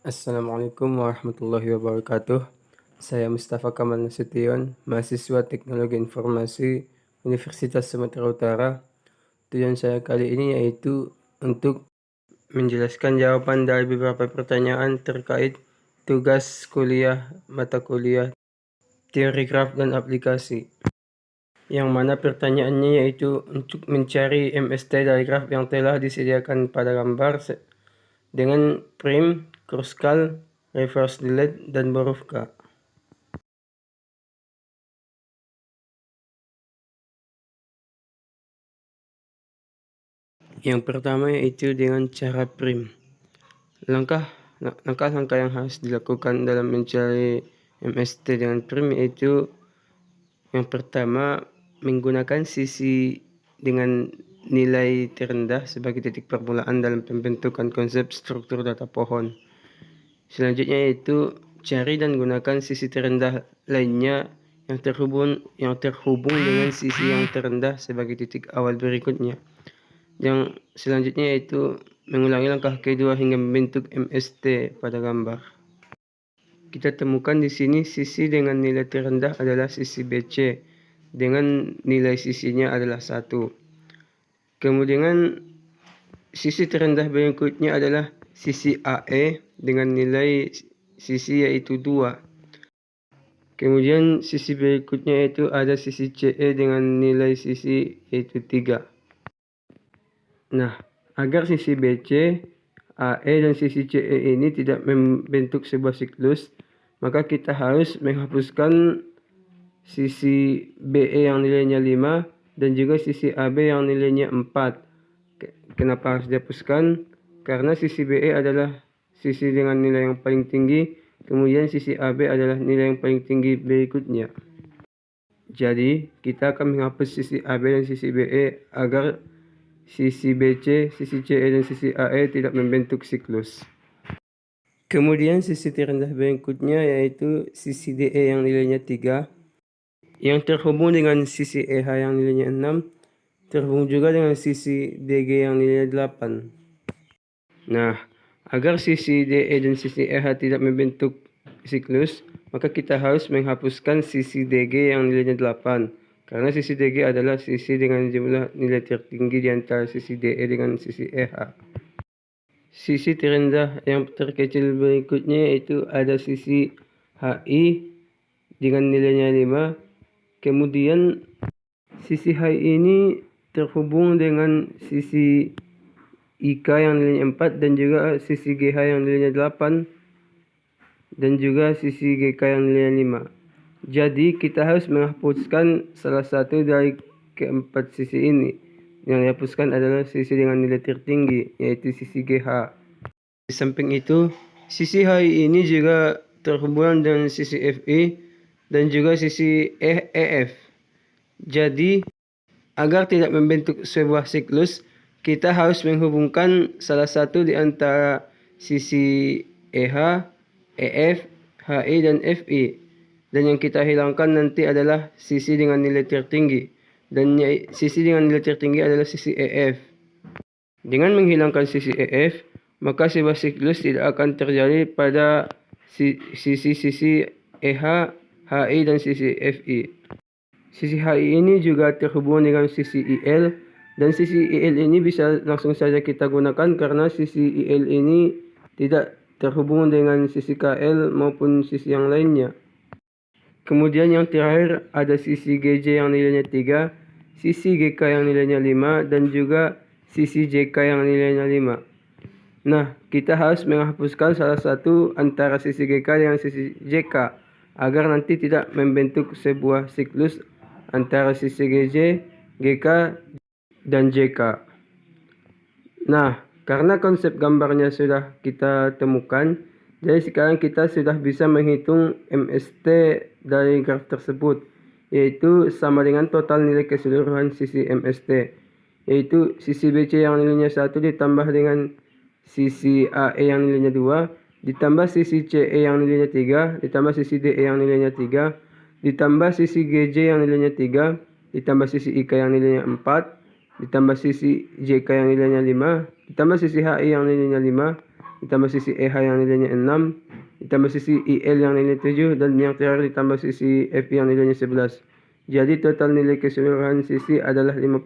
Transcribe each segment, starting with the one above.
Assalamualaikum warahmatullahi wabarakatuh. Saya Mustafa Kamal Nasution, mahasiswa Teknologi Informasi Universitas Sumatera Utara. Tujuan saya kali ini yaitu untuk menjelaskan jawaban dari beberapa pertanyaan terkait tugas kuliah mata kuliah teori graf dan aplikasi. Yang mana pertanyaannya yaitu untuk mencari MST dari graf yang telah disediakan pada gambar dengan prim, Kruskal, reverse delete, dan Borufka. Yang pertama yaitu dengan cara prim. Langkah-langkah yang harus dilakukan dalam mencari MST dengan prim yaitu yang pertama menggunakan sisi dengan nilai terendah sebagai titik permulaan dalam pembentukan konsep struktur data pohon. Selanjutnya yaitu cari dan gunakan sisi terendah lainnya yang terhubung dengan sisi yang terendah sebagai titik awal berikutnya. Yang selanjutnya yaitu mengulangi langkah kedua hingga membentuk MST pada gambar. Kita temukan di sini sisi dengan nilai terendah adalah sisi BC dengan nilai sisinya adalah 1. Kemudian sisi terendah berikutnya adalah sisi AE dengan nilai sisi yaitu 2. Kemudian sisi berikutnya yaitu ada sisi CE dengan nilai sisi yaitu 3. Nah, agar sisi BC, AE dan sisi CE ini tidak membentuk sebuah siklus, maka kita harus menghapuskan sisi BE yang nilainya 5 dan juga sisi AB yang nilainya 4. Kenapa harus dihapuskan? Karena sisi BE adalah sisi dengan nilai yang paling tinggi, kemudian sisi AB adalah nilai yang paling tinggi berikutnya. Jadi, kita akan menghapus sisi AB dan sisi BE agar sisi BC, sisi CE, dan sisi AE tidak membentuk siklus. Kemudian sisi terendah berikutnya yaitu sisi DE yang nilainya 3, yang terhubung dengan sisi EH yang nilainya 6, terhubung juga dengan sisi DG yang nilainya 8. Nah, agar sisi DE dan sisi EH tidak membentuk siklus, maka kita harus menghapuskan sisi DG yang nilainya 8. Karena sisi DG adalah sisi dengan jumlah nilai tertinggi di antara sisi DE dengan sisi EH. Sisi terendah yang terkecil berikutnya yaitu ada sisi HI dengan nilainya 5. Kemudian sisi HI ini terhubung dengan sisi IK yang nilainya 4 dan juga sisi GH yang nilainya 8 dan juga sisi GK yang nilainya 5. Jadi kita harus menghapuskan salah satu dari keempat sisi ini. Yang dihapuskan adalah sisi dengan nilai tertinggi yaitu sisi GH. Di samping itu, sisi HI ini juga terhubung dengan sisi FI dan juga sisi EF. Jadi, agar tidak membentuk sebuah siklus, kita harus menghubungkan salah satu di antara sisi EH, EF, HI, dan FI. Dan yang kita hilangkan nanti adalah sisi dengan nilai tertinggi. Dan sisi dengan nilai tertinggi adalah sisi EF. Dengan menghilangkan sisi EF, maka sebuah siklus tidak akan terjadi pada sisi EH, HI, dan sisi FI. Sisi HI ini juga terhubung dengan sisi IL, dan sisi IL ini bisa langsung saja kita gunakan karena sisi IL ini tidak terhubung dengan sisi KL maupun sisi yang lainnya. Kemudian yang terakhir ada sisi GJ yang nilainya 3, sisi GK yang nilainya 5, dan juga sisi JK yang nilainya 5. Nah, kita harus menghapuskan salah satu antara sisi GK dengan sisi JK agar nanti tidak membentuk sebuah siklus antara sisi GJ, GK, dan JK. Nah, karena konsep gambarnya sudah kita temukan, jadi sekarang kita sudah bisa menghitung MST dari graf tersebut, yaitu sama dengan total nilai keseluruhan sisi MST, yaitu sisi BC yang nilainya 1 ditambah dengan sisi AE yang nilainya 2, ditambah sisi CE yang nilainya 3, ditambah sisi DE yang nilainya 3, ditambah sisi GJ yang nilainya 3, ditambah sisi IK yang nilainya 4, ditambah sisi JK yang nilainya 5, ditambah sisi HI yang nilainya 5, ditambah sisi EH yang nilainya 6, ditambah sisi IL yang nilainya 7, dan yang terakhir ditambah sisi FI yang nilainya 11. Jadi total nilai keseluruhan sisi adalah 50.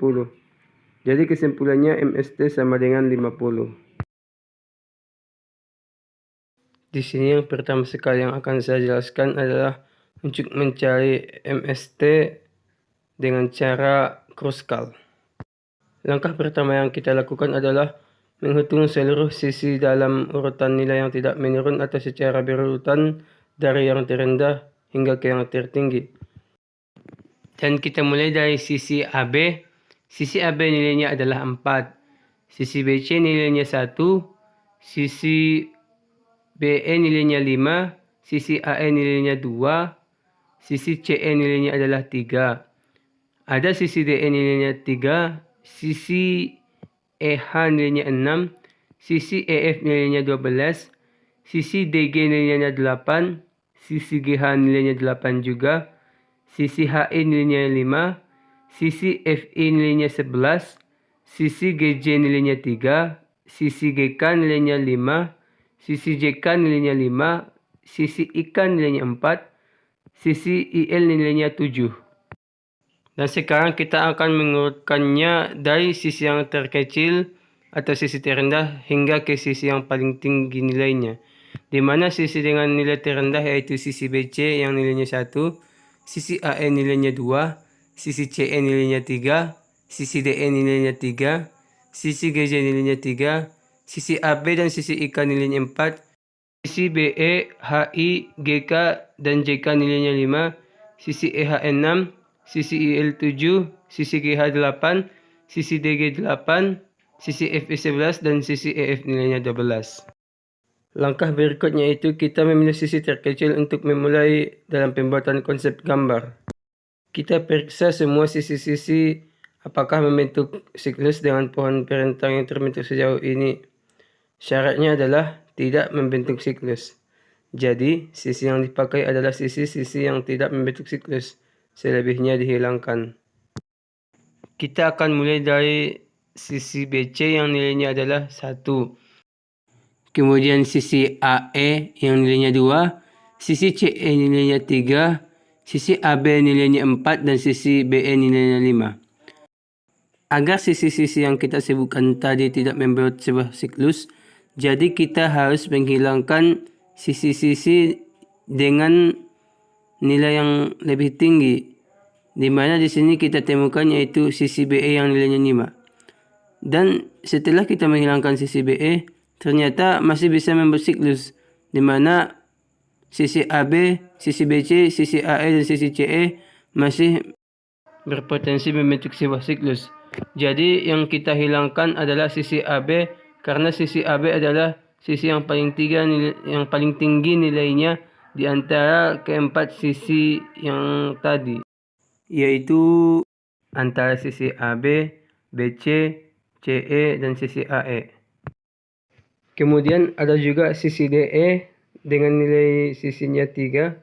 Jadi kesimpulannya MST sama dengan 50. Di sini yang pertama sekali yang akan saya jelaskan adalah untuk mencari MST dengan cara Kruskal. Langkah pertama yang kita lakukan adalah menghitung seluruh sisi dalam urutan nilai yang tidak menurun atau secara berurutan dari yang terendah hingga ke yang tertinggi. Dan kita mulai dari sisi AB. Sisi AB nilainya adalah 4. Sisi BC nilainya 1. Sisi BE nilainya 5. Sisi AE nilainya 2. Sisi CE nilainya adalah 3. Ada sisi DE nilainya 3. Sisi EH nilainya 6, sisi EF nilainya 12, sisi DG nilainya 8, sisi GH nilainya 8 juga, sisi HI nilainya 5, sisi FI nilainya 11, sisi GJ nilainya 3, sisi GK nilainya 5, sisi JK nilainya 5, sisi IK nilainya 4, sisi IL nilainya 7. Dan sekarang kita akan mengurutkannya dari sisi yang terkecil atau sisi terendah hingga ke sisi yang paling tinggi nilainya. Di mana sisi dengan nilai terendah yaitu sisi BC yang nilainya 1, sisi AE nilainya 2, sisi CE nilainya 3, sisi DE nilainya 3, sisi GJ nilainya 3, sisi AB dan sisi IK nilainya 4, sisi BE, HI, GK, dan JK nilainya 5, sisi EH 6, sisi IL 7, sisi GH 8, sisi DG 8, sisi FE 11, dan sisi EF nilainya 12. Langkah berikutnya itu kita memilih sisi terkecil untuk memulai dalam pembuatan konsep gambar. Kita periksa semua sisi-sisi apakah membentuk siklus dengan pohon perentang yang terbentuk sejauh ini. Syaratnya adalah tidak membentuk siklus. Jadi, sisi yang dipakai adalah sisi-sisi yang tidak membentuk siklus. Selebihnya dihilangkan. Kita akan mulai dari sisi BC yang nilainya adalah 1. Kemudian sisi AE yang nilainya 2. Sisi CE nilainya 3. Sisi AB nilainya 4. Dan sisi BE nilainya 5. Agar sisi-sisi yang kita sebutkan tadi tidak membuat sebuah siklus, jadi kita harus menghilangkan sisi-sisi dengan nilai yang lebih tinggi, di mana di sini kita temukan yaitu sisi BE yang nilainya 5. Dan setelah kita menghilangkan sisi BE, ternyata masih bisa membuat siklus, di mana sisi AB, sisi BC, sisi AE, dan sisi CE masih berpotensi membentuk sebuah siklus. Jadi yang kita hilangkan adalah sisi AB, karena sisi AB adalah sisi yang paling tinggi nilainya di antara keempat sisi yang tadi, yaitu antara sisi AB, BC, CE, dan sisi AE. Kemudian ada juga sisi DE dengan nilai sisinya 3,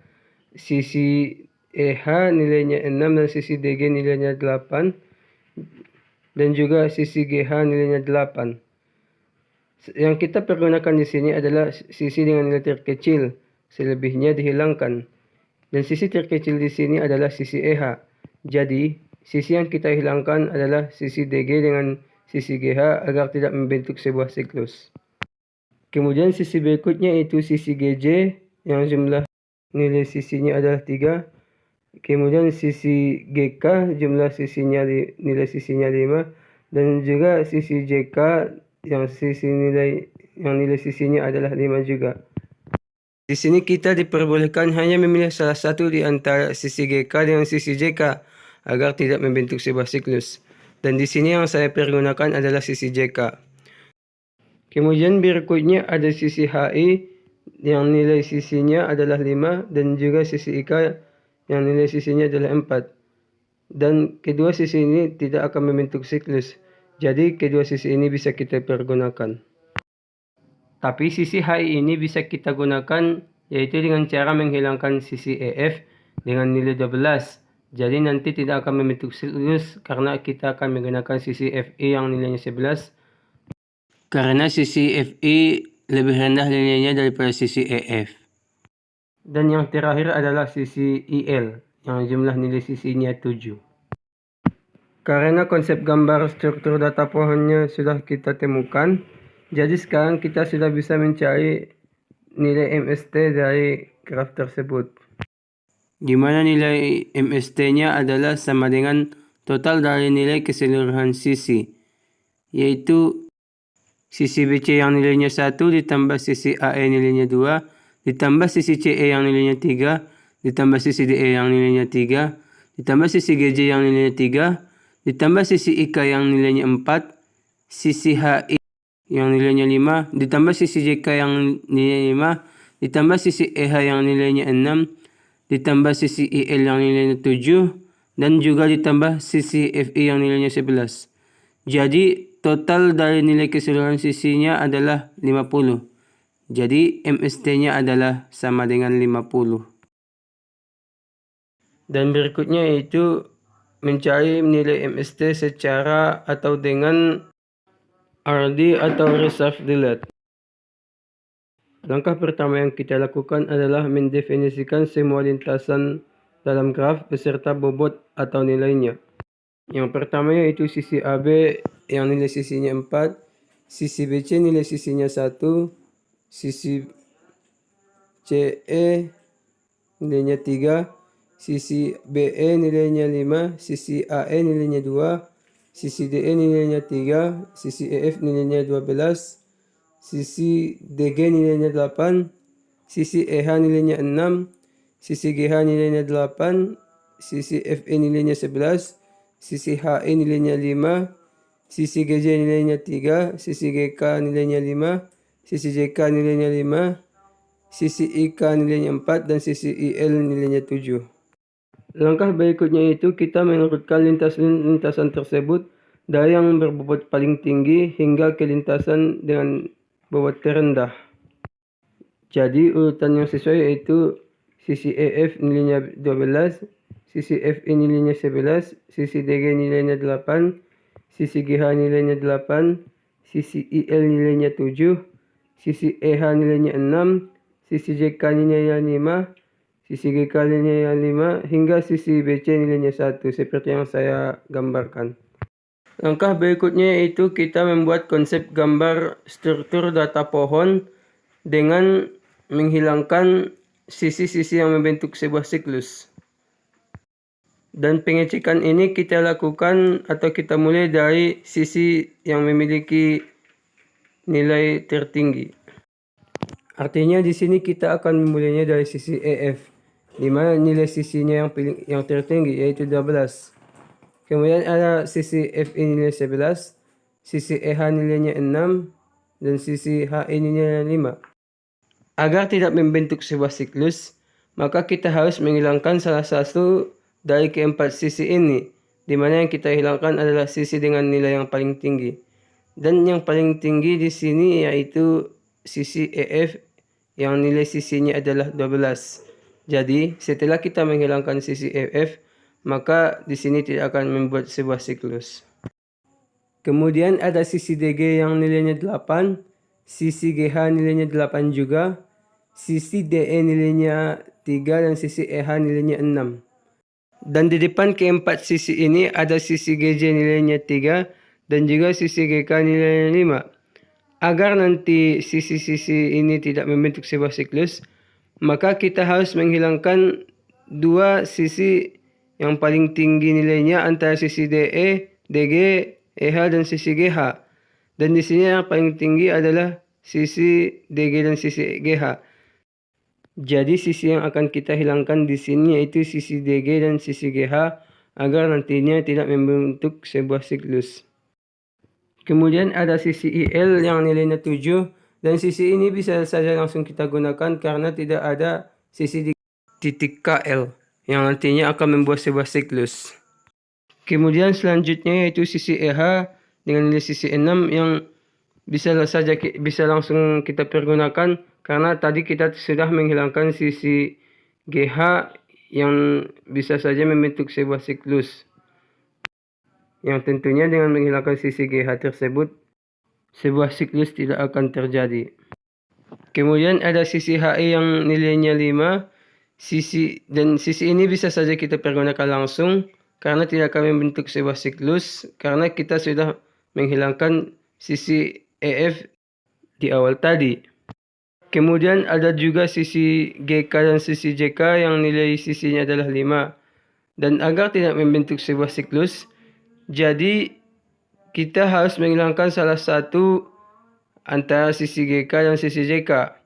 sisi EH nilainya 6, dan sisi DG nilainya 8, dan juga sisi GH nilainya 8. Yang kita pergunakan di sini adalah sisi dengan nilai terkecil, selebihnya dihilangkan. Dan sisi terkecil di sini adalah sisi EH. Jadi, sisi yang kita hilangkan adalah sisi DG dengan sisi GH agar tidak membentuk sebuah siklus. Kemudian sisi berikutnya itu sisi GJ yang jumlah nilai sisinya adalah 3. Kemudian sisi GK jumlah sisinya nilai sisinya 5. Dan juga sisi JK yang nilai sisinya adalah 5 juga. Di sini kita diperbolehkan hanya memilih salah satu di antara sisi GK dengan sisi JK agar tidak membentuk sebuah siklus. Dan di sini yang saya pergunakan adalah sisi JK. Kemudian berikutnya ada sisi HI yang nilai sisinya adalah 5 dan juga sisi IK yang nilai sisinya adalah 4. Dan kedua sisi ini tidak akan membentuk siklus. Jadi kedua sisi ini bisa kita pergunakan. Tapi sisi HI ini bisa kita gunakan yaitu dengan cara menghilangkan sisi EF dengan nilai 12. Jadi nanti tidak akan membentuk siklus karena kita akan menggunakan sisi FI yang nilainya 11. Karena sisi FI lebih rendah nilainya daripada sisi EF. Dan yang terakhir adalah sisi IL, yang jumlah nilai sisinya 7. Karena konsep gambar struktur data pohonnya sudah kita temukan, jadi sekarang kita sudah bisa mencari nilai MST dari graf tersebut. Di mana nilai MST-nya adalah sama dengan total dari nilai keseluruhan sisi, yaitu sisi BC yang nilainya 1 ditambah sisi AE nilainya 2, ditambah sisi CE yang nilainya 3, ditambah sisi DE yang nilainya 3, ditambah sisi GJ yang nilainya 3, ditambah sisi IK yang nilainya 4, sisi HI yang nilainya 5, ditambah sisi JK yang nilainya 5, ditambah sisi EH yang nilainya 6, ditambah sisi IL yang nilainya 7, dan juga ditambah sisi FI yang nilainya 11. Jadi total dari nilai keseluruhan sisinya adalah 50. Jadi MST-nya adalah sama dengan 50. Dan berikutnya yaitu mencari nilai MST secara atau dengan RD atau reserve delete. Langkah pertama yang kita lakukan adalah mendefinisikan semua lintasan dalam graf beserta bobot atau nilainya. Yang pertama yaitu sisi AB yang nilai sisinya 4, sisi BC nilai sisinya 1, sisi CE nilainya 3, sisi BE nilainya 5, sisi AE nilainya 2, sisi DE nilainya 3, sisi EF nilainya 12, sisi DG nilainya 8, sisi EH nilainya 6, sisi GH nilainya 8, sisi FE nilainya 11, sisi HE nilainya 5, sisi GJ nilainya 3, sisi GK nilainya 5, sisi JK nilainya 5, sisi IK nilainya 4, dan sisi IL nilainya 7. Langkah berikutnya itu kita mengurutkan lintasan tersebut dari yang berbobot paling tinggi hingga ke lintasan dengan bobot terendah. Jadi urutan yang sesuai yaitu sisi EF nilainya 12, sisi FI nilainya 11, sisi DG nilainya 8, sisi GH nilainya 8, sisi IL nilainya 7, sisi EH nilainya 6, sisi JK nilainya 5, sisi GK nilainya 5, hingga sisi BC nilainya 1, seperti yang saya gambarkan. Langkah berikutnya yaitu kita membuat konsep gambar struktur data pohon dengan menghilangkan sisi-sisi yang membentuk sebuah siklus. Dan pengecekan ini kita lakukan atau kita mulai dari sisi yang memiliki nilai tertinggi. Artinya di sini kita akan memulainya dari sisi EF, di mana nilai sisinya yang tertinggi yaitu 12. Kemudian ada sisi FI nilai 11, sisi EH nilainya 6, dan sisi HI nilainya 5. Agar tidak membentuk sebuah siklus, maka kita harus menghilangkan salah satu dari keempat sisi ini, di mana yang kita hilangkan adalah sisi dengan nilai yang paling tinggi. Dan yang paling tinggi di sini yaitu sisi EF yang nilai sisinya adalah 12. Jadi setelah kita menghilangkan sisi EF, maka di sini tidak akan membuat sebuah siklus. Kemudian ada sisi DG yang nilainya 8, sisi GH nilainya 8 juga, sisi DE nilainya 3, dan sisi EH nilainya 6. Dan di depan keempat sisi ini ada sisi GJ nilainya 3 dan juga sisi GK nilainya 5. Agar nanti sisi-sisi ini tidak membentuk sebuah siklus, maka kita harus menghilangkan dua sisi yang paling tinggi nilainya antara sisi DE, DG, EH, dan sisi GH. Dan di sini yang paling tinggi adalah sisi DG dan sisi GH. Jadi sisi yang akan kita hilangkan di sini yaitu sisi DG dan sisi GH agar nantinya tidak membentuk sebuah siklus. Kemudian ada sisi IL yang nilainya 7, dan sisi ini bisa saja langsung kita gunakan karena tidak ada sisi di titik KL yang nantinya akan membuat sebuah siklus. Kemudian selanjutnya yaitu sisi EH dengan nilai sisi 6 yang bisa langsung kita pergunakan karena tadi kita sudah menghilangkan sisi GH yang bisa saja membentuk sebuah siklus. Yang tentunya dengan menghilangkan sisi GH tersebut, sebuah siklus tidak akan terjadi. Kemudian ada sisi HE yang nilainya 5. Sisi ini bisa saja kita pergunakan langsung karena tidak akan membentuk sebuah siklus karena kita sudah menghilangkan sisi EF di awal tadi. Kemudian ada juga sisi GK dan sisi JK yang nilai sisinya adalah 5. Dan agar tidak membentuk sebuah siklus, jadi kita harus menghilangkan salah satu antara sisi GK dan sisi JK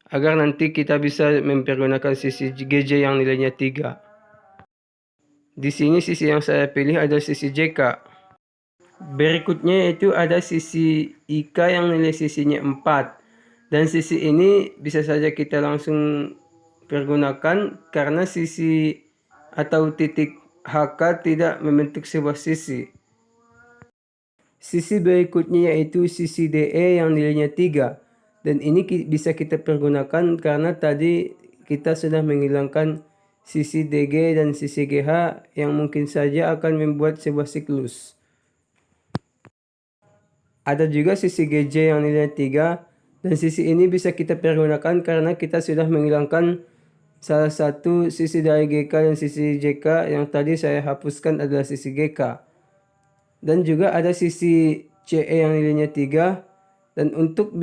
agar nanti kita bisa mempergunakan sisi GJ yang nilainya 3. Di sini sisi yang saya pilih adalah sisi JK. Berikutnya yaitu ada sisi IK yang nilai sisinya 4. Dan sisi ini bisa saja kita langsung pergunakan karena sisi atau titik HK tidak membentuk sebuah sisi. Sisi berikutnya yaitu sisi DE yang nilainya 3. Dan ini bisa kita pergunakan karena tadi kita sudah menghilangkan sisi DG dan sisi GH yang mungkin saja akan membuat sebuah siklus. Ada juga sisi GJ yang nilainya 3. Dan sisi ini bisa kita pergunakan karena kita sudah menghilangkan salah satu sisi dari GK dan sisi JK yang tadi saya hapuskan adalah sisi GK. Dan juga ada sisi CE yang nilainya 3. Dan untuk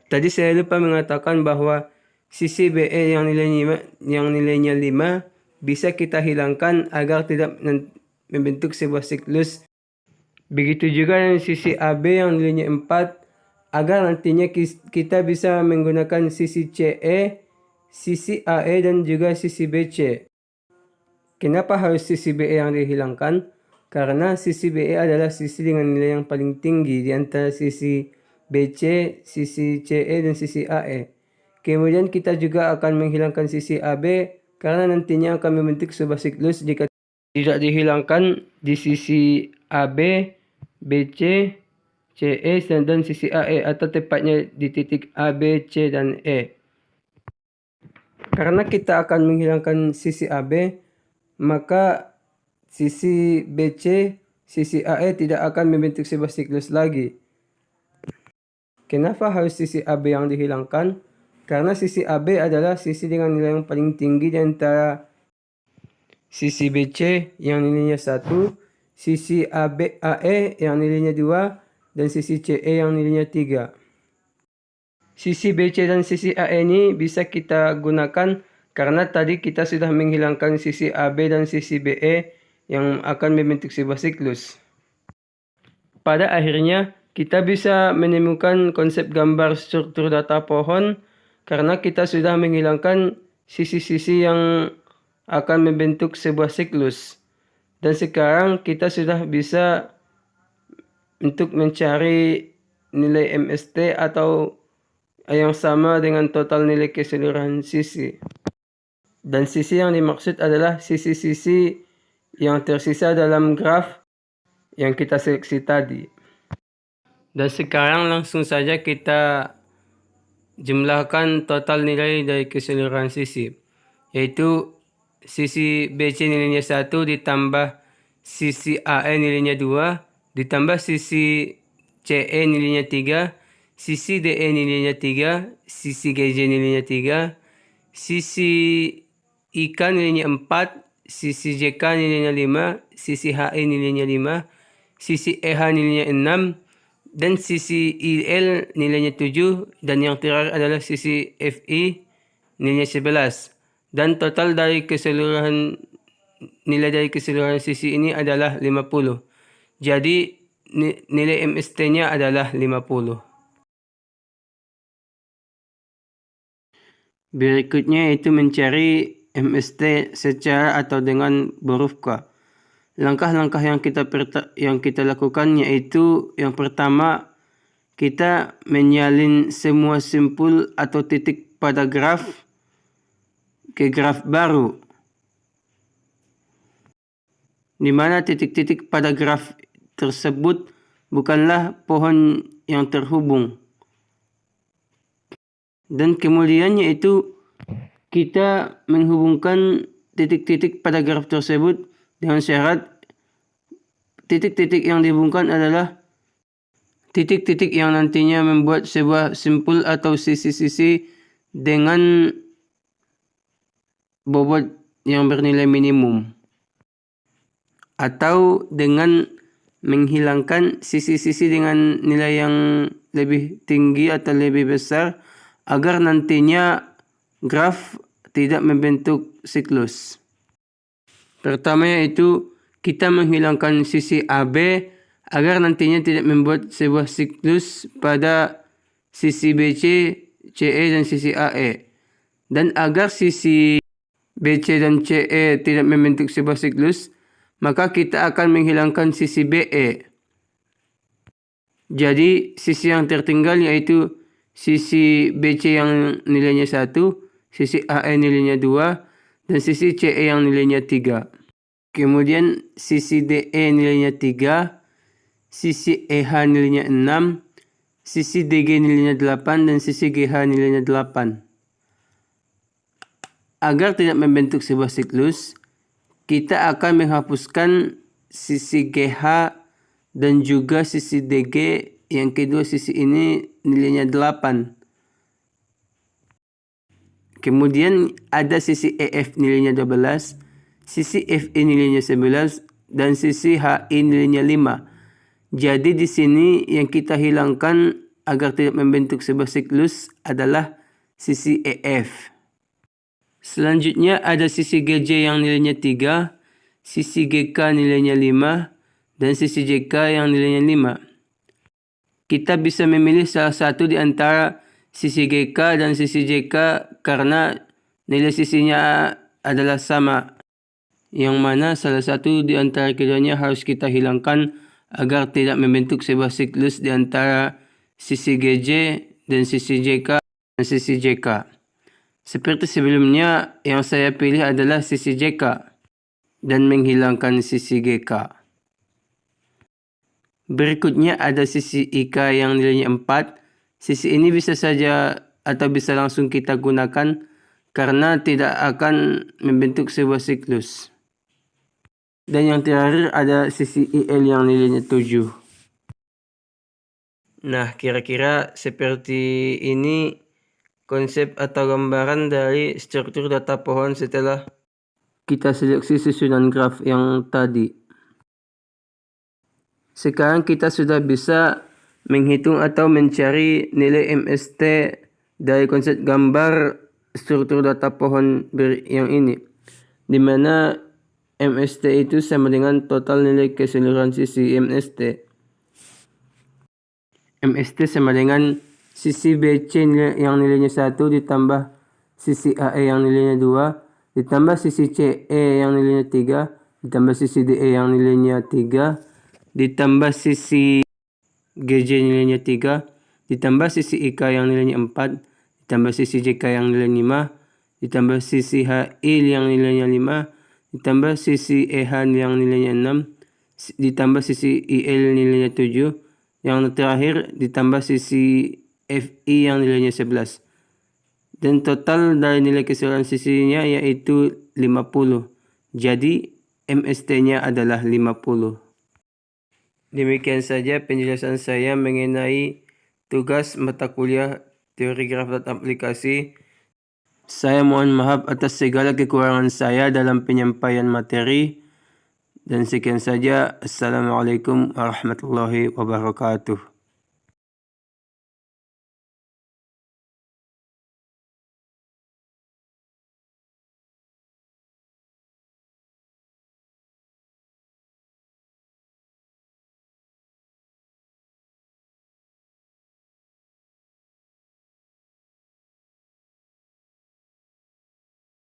tadi saya lupa mengatakan bahwa sisi BE yang nilainya 5 bisa kita hilangkan agar tidak membentuk sebuah siklus. Begitu juga dengan sisi AB yang nilainya 4 agar nantinya kita bisa menggunakan sisi CE, sisi AE dan juga sisi BC. Kenapa harus sisi BE yang dihilangkan? Karena sisi BE adalah sisi dengan nilai yang paling tinggi di antara sisi BC, sisi CE dan sisi AE. Kemudian kita juga akan menghilangkan sisi AB karena nantinya akan membentuk sebuah siklus jika tidak dihilangkan di sisi AB, BC, CE dan sisi AE atau tepatnya di titik A, B, C, dan E. Karena kita akan menghilangkan sisi AB, maka sisi BC, sisi AE tidak akan membentuk sebuah siklus lagi. Kenapa harus sisi AB yang dihilangkan? Karena sisi AB adalah sisi dengan nilai yang paling tinggi di antara sisi BC yang nilainya 1, sisi AE yang nilainya 2, dan sisi CE yang nilainya 3. Sisi BC dan sisi AE ini bisa kita gunakan karena tadi kita sudah menghilangkan sisi AB dan sisi BE yang akan membentuk sebuah siklus. Pada akhirnya, kita bisa menemukan konsep gambar struktur data pohon karena kita sudah menghilangkan sisi-sisi yang akan membentuk sebuah siklus. Dan sekarang kita sudah bisa untuk mencari nilai MST atau yang sama dengan total nilai keseluruhan sisi. Dan sisi yang dimaksud adalah sisi-sisi yang tersisa dalam graf yang kita seleksi tadi. Dan sekarang langsung saja kita jumlahkan total nilai dari keseluruhan sisi. Yaitu sisi BC nilainya 1 ditambah sisi AE nilainya 2 ditambah sisi CE nilainya 3, sisi DE nilainya 3, sisi GJ nilainya 3, sisi IK nilainya 4, sisi JK nilainya 5, sisi HE nilainya 5, sisi EH nilainya 6, dan sisi IL nilainya 7, dan yang terakhir adalah sisi FI nilainya 11. Dan total dari nilai dari keseluruhan sisi ini adalah 50. Jadi nilai MST-nya adalah 50. Berikutnya yaitu mencari MST secara atau dengan huruf K. Langkah-langkah yang kita lakukan yaitu yang pertama, kita menyalin semua simpul atau titik pada graf ke graf baru, di mana titik-titik pada graf tersebut bukanlah pohon yang terhubung. Dan kemudian yaitu kita menghubungkan titik-titik pada graf tersebut dengan syarat titik-titik yang dihubungkan adalah titik-titik yang nantinya membuat sebuah simpul atau sisi-sisi dengan bobot yang bernilai minimum, atau dengan menghilangkan sisi-sisi dengan nilai yang lebih tinggi atau lebih besar agar nantinya graf tidak membentuk siklus. Pertama yaitu kita menghilangkan sisi AB agar nantinya tidak membuat sebuah siklus pada sisi BC, CE dan sisi AE. Dan agar sisi BC dan CE tidak membentuk sebuah siklus, maka kita akan menghilangkan sisi BE. Jadi sisi yang tertinggal yaitu sisi BC yang nilainya 1, sisi AE nilainya 2, dan sisi CE yang nilainya 3. Kemudian sisi DE nilainya 3, sisi EH nilainya 6, sisi DG nilainya 8, dan sisi GH nilainya 8. Agar tidak membentuk sebuah siklus, kita akan menghapuskan sisi GH dan juga sisi DG. Yang kedua sisi ini nilainya 8. Kemudian ada sisi EF nilainya 12, sisi FE nilainya 11, dan sisi HI nilainya 5. Jadi di sini yang kita hilangkan agar tidak membentuk sebuah siklus adalah sisi EF. Selanjutnya ada sisi GJ yang nilainya 3, sisi GK nilainya 5, dan sisi JK yang nilainya 5. Kita bisa memilih salah satu di antara sisi GK dan sisi JK karena nilai sisinya adalah sama, yang mana salah satu di antara keduanya harus kita hilangkan agar tidak membentuk sebuah siklus di antara sisi GJ dan sisi JK dan sisi JK. Seperti sebelumnya, yang saya pilih adalah sisi JK dan menghilangkan sisi GK. Berikutnya ada sisi IK yang nilainya 4. Sisi ini bisa saja atau bisa langsung kita gunakan karena tidak akan membentuk sebuah siklus. Dan yang terakhir ada sisi IL yang nilainya 7. Nah, kira-kira seperti ini konsep atau gambaran dari struktur data pohon setelah kita seleksi susunan graf yang tadi. Sekarang kita sudah bisa menghitung atau mencari nilai MST dari konsep gambar struktur data pohon yang ini, di mana MST itu sama dengan total nilai keseluruhan sisi MST. MST sama dengan sisi BC yang nilainya 1 ditambah sisi AE yang nilainya 2 ditambah sisi CE yang nilainya 3 ditambah sisi DE yang nilainya 3 ditambah sisi GJ nilainya 3 ditambah sisi IK yang nilainya 4 ditambah sisi JK yang nilainya 5 ditambah sisi HI yang nilainya 5 ditambah sisi EH yang nilainya 6 ditambah sisi IL nilainya 7, yang terakhir ditambah sisi FI yang nilainya 11. Dan total dari nilai keseluruhan sisinya yaitu 50. Jadi MST-nya adalah 50. Demikian saja penjelasan saya mengenai tugas mata kuliah teori graf dan aplikasi. Saya mohon maaf atas segala kekurangan saya dalam penyampaian materi. Dan sekian saja. Assalamualaikum warahmatullahi wabarakatuh.